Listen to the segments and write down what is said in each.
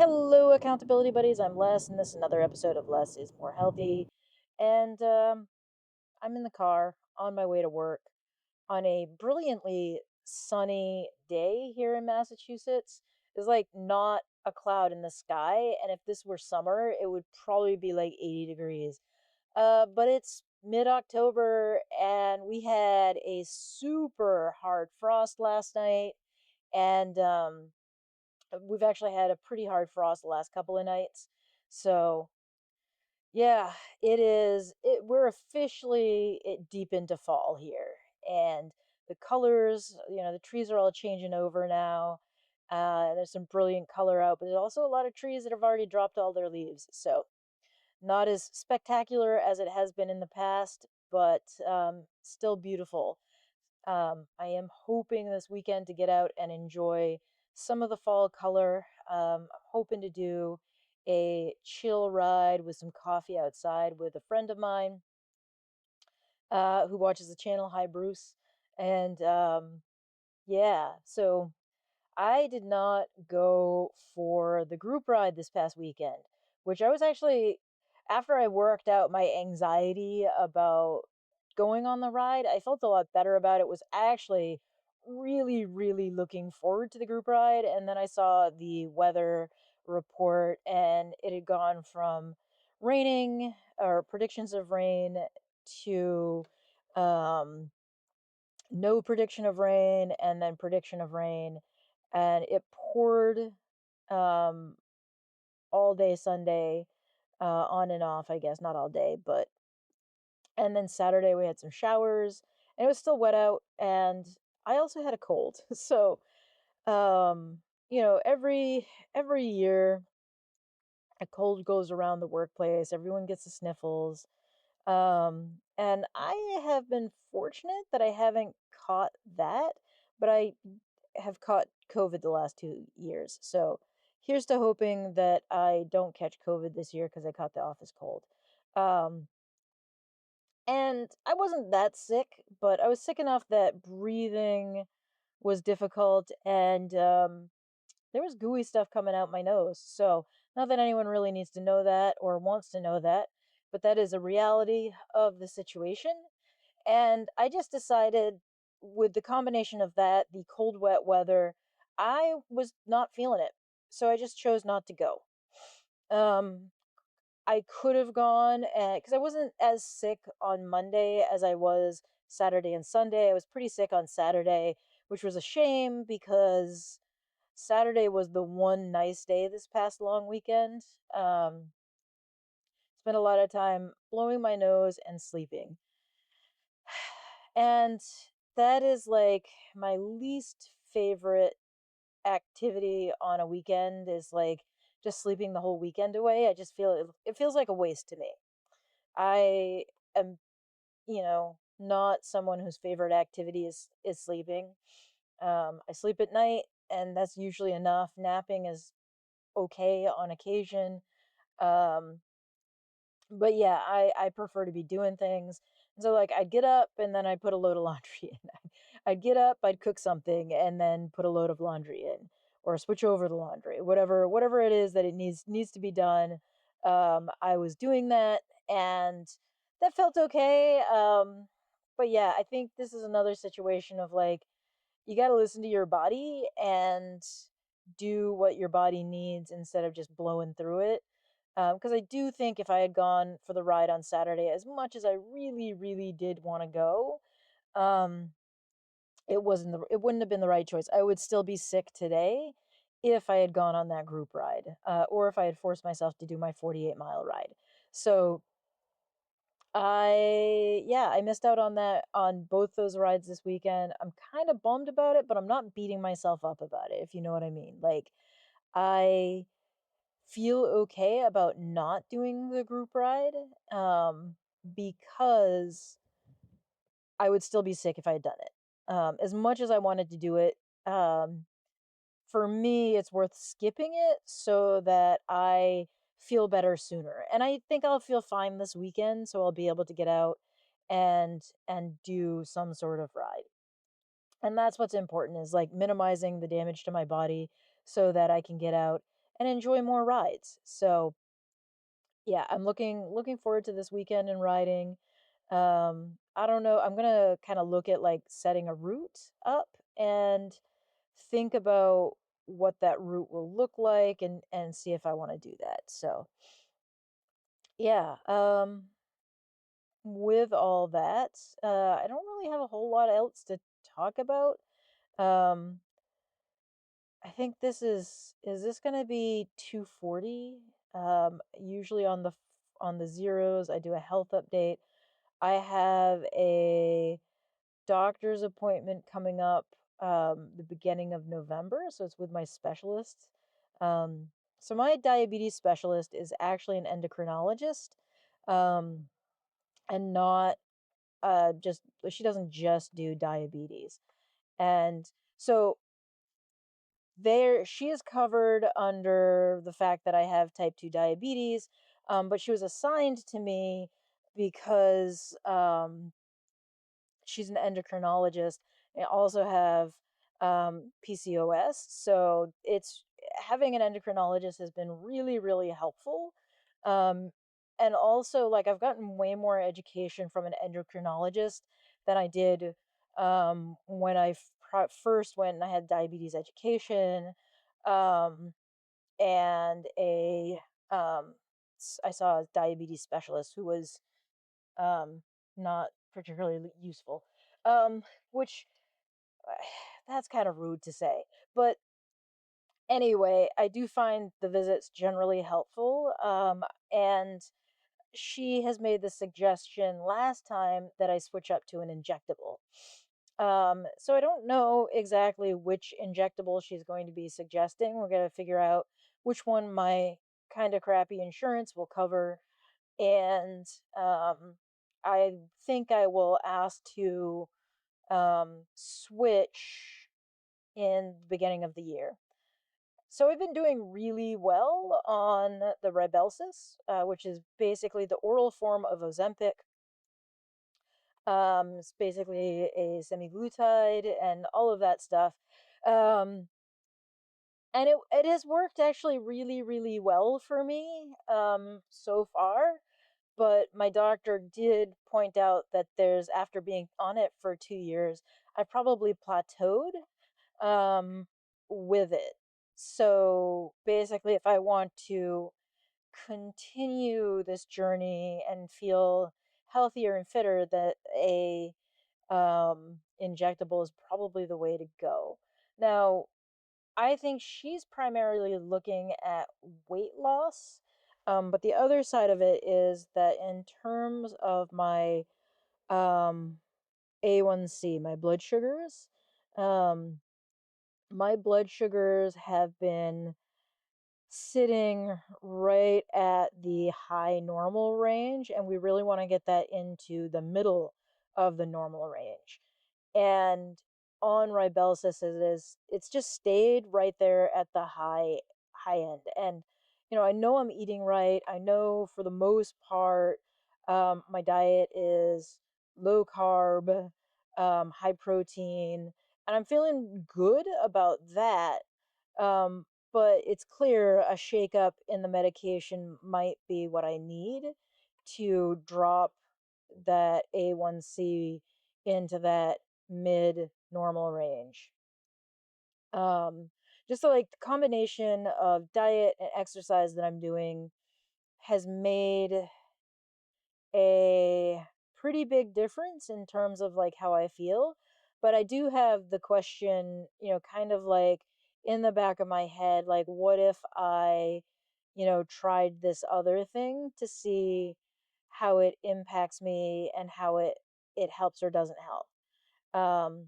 Hello, accountability buddies. I'm Les, and this is another episode of Less is More Healthy. And I'm in the car on my way to work on a brilliantly sunny day here in Massachusetts. There's like not a cloud in the sky, and if this were summer, it would probably be like 80 degrees. But it's mid-October, and we had a super hard frost last night, and we've actually had a pretty hard frost the last couple of nights. So, yeah, we're officially deep into fall here. And the colors, the trees are all changing over now. There's some brilliant color out, but there's also a lot of trees that have already dropped all their leaves. So, not as spectacular as it has been in the past, but still beautiful. I am hoping this weekend to get out and enjoy some of the fall color. I'm hoping to do a chill ride with some coffee outside with a friend of mine who watches the channel. Hi, Bruce. And yeah, so I did not go for the group ride this past weekend, which I was actually, after I worked out my anxiety about going on the ride, I felt a lot better about it. Was actually really, really looking forward to the group ride. And then I saw the weather report, and it had gone from raining or predictions of rain to um, no prediction of rain and then prediction of rain, and it poured um all day Sunday, on and off, I guess, not all day, but and then Saturday we had some showers, and it was still wet out, and I also had a cold. So um every year a cold goes around the workplace, everyone gets the sniffles. And I have been fortunate that I haven't caught that, but I have caught COVID the last 2 years. So here's to hoping that I don't catch COVID this year because I caught the office cold. Um, and I wasn't that sick, but I was sick enough that breathing was difficult, and there was gooey stuff coming out my nose. So, not that anyone really needs to know that or wants to know that, but that is a reality of the situation. And I just decided, with the combination of that, the cold, wet weather, I was not feeling it. So I just chose not to go. Um, I could have gone because I wasn't as sick on Monday as I was Saturday and Sunday. I was pretty sick on Saturday, which was a shame because Saturday was the one nice day this past long weekend. Spent a lot of time blowing my nose and sleeping. And that is like my least favorite activity on a weekend, is like just sleeping the whole weekend away. I just feel it feels like a waste to me. I am, not someone whose favorite activity is sleeping. I sleep at night, and that's usually enough. Napping is okay on occasion. Um, but yeah, I prefer to be doing things. So like I'd get up and then I'd put a load of laundry in. I'd get up, I'd cook something and then put a load of laundry in, or switch over the laundry, whatever it is that it needs to be done. I was doing that, and that felt okay. But yeah, I think this is another situation of like, you got to listen to your body and do what your body needs instead of just blowing through it. Because I do think if I had gone for the ride on Saturday, as much as I really, really did want to go, um, it wouldn't have been the right choice. I would still be sick today if I had gone on that group ride, or if I had forced myself to do my 48-mile ride. So I missed out on that, on both those rides this weekend. I'm kind of bummed about it, but I'm not beating myself up about it, if you know what I mean. Like, I feel okay about not doing the group ride, because I would still be sick if I had done it. As much as I wanted to do it, um, for me, it's worth skipping it so that I feel better sooner. And I think I'll feel fine this weekend, so I'll be able to get out and do some sort of ride. And that's what's important, is like minimizing the damage to my body so that I can get out and enjoy more rides. So yeah, I'm looking forward to this weekend and riding. I don't know. I'm gonna kind of look at like setting a route up and think about what that route will look like and see if I want to do that. So yeah, with all that, I don't really have a whole lot else to talk about. Um, I think is this gonna be 240? Usually on the zeros, I do a health update. I have a doctor's appointment coming up the beginning of November, so it's with my specialist. Um, so my diabetes specialist is actually an endocrinologist, um, and not just she doesn't just do diabetes. And so there she is covered under the fact that I have type 2 diabetes, but she was assigned to me because she's an endocrinologist. I also have PCOS, so it's having an endocrinologist has been really, really helpful. Um, and also, like I've gotten way more education from an endocrinologist than I did when first went and I had diabetes education, um, and um, I saw a diabetes specialist who was um, not particularly useful. Um, which that's kind of rude to say. But anyway, I do find the visits generally helpful. And she has made the suggestion last time that I switch up to an injectable. So I don't know exactly which injectable she's going to be suggesting. We're going to figure out which one my kind of crappy insurance will cover, and I think I will ask to switch in the beginning of the year. So I've been doing really well on the Ribelsis, which is basically the oral form of Ozempic. It's basically a semaglutide and all of that stuff. Um, and it has worked actually really, really well for me so far. But my doctor did point out that there's, after being on it for 2 years, I probably plateaued um, with it. So basically, if I want to continue this journey and feel healthier and fitter, that a injectable is probably the way to go. Now, I think she's primarily looking at weight loss. But the other side of it is that in terms of my um, A1C, my blood sugars, um, my blood sugars have been sitting right at the high normal range, and we really want to get that into the middle of the normal range. And on Ribelsis, it's just stayed right there at the high end. And I know I'm eating right. I know for the most part, my diet is low carb, high protein, and I'm feeling good about that. Um, but it's clear a shakeup in the medication might be what I need to drop that A1C into that mid normal range. Um, just so like the combination of diet and exercise that I'm doing has made a pretty big difference in terms of like how I feel. But I do have the question, kind of like in the back of my head, like, what if I, tried this other thing to see how it impacts me and how it helps or doesn't help. Um,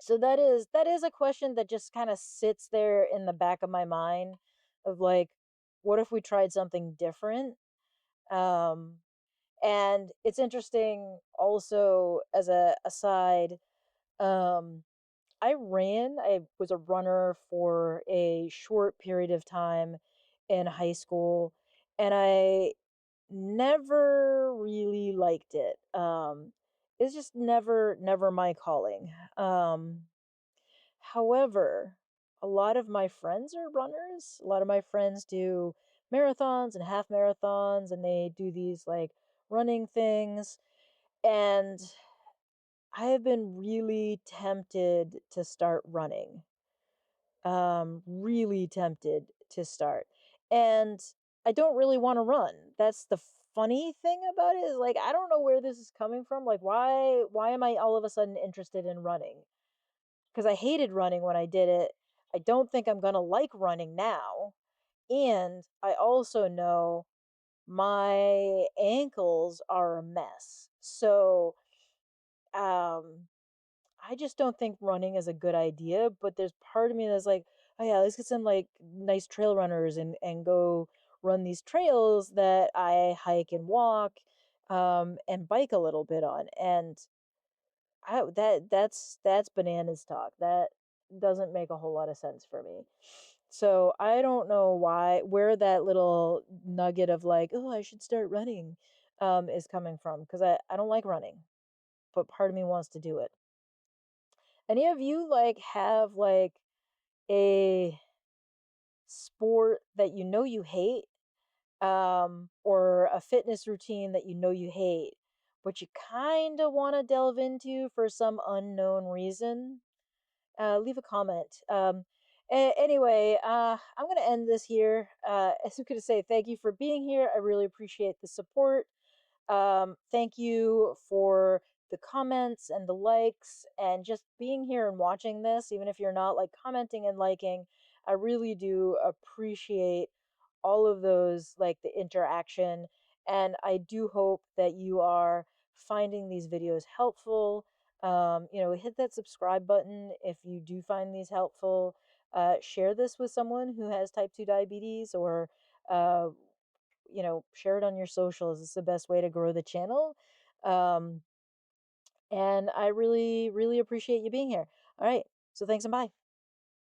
so that is a question that just kind of sits there in the back of my mind of like, what if we tried something different? Um, and it's interesting also as a aside, um, I was a runner for a short period of time in high school, and I never really liked it. It's just never my calling. However, a lot of my friends are runners. A lot of my friends do marathons and half marathons, and they do these like running things. And I have been really tempted to start running. Really tempted to start. And I don't really want to run. That's the funny thing about it, is like I don't know where this is coming from. Like why am I all of a sudden interested in running? Because I hated running when I did it. I don't think I'm going to like running now. And I also know my ankles are a mess. So, um, I just don't think running is a good idea. But there's part of me that's like, oh yeah, let's get some like nice trail runners and go run these trails that I hike and walk, and bike a little bit on. And that's bananas talk. That doesn't make a whole lot of sense for me. So I don't know where that little nugget of like, oh, I should start running, is coming from, because I don't like running, but part of me wants to do it. Any of you like have like a sport that you know you hate, or a fitness routine that you know you hate, but you kind of want to delve into for some unknown reason? Leave a comment. Anyway, I'm going to end this here. As I'm going to say, thank you for being here. I really appreciate the support. Thank you for the comments and the likes and just being here and watching this, even if you're not like commenting and liking. I really do appreciate all of those, like the interaction. And I do hope that you are finding these videos helpful. Hit that subscribe button if you do find these helpful. Share this with someone who has type 2 diabetes, or uh, share it on your socials. It's the best way to grow the channel. Um, and I really, really appreciate you being here. All right. So thanks and bye.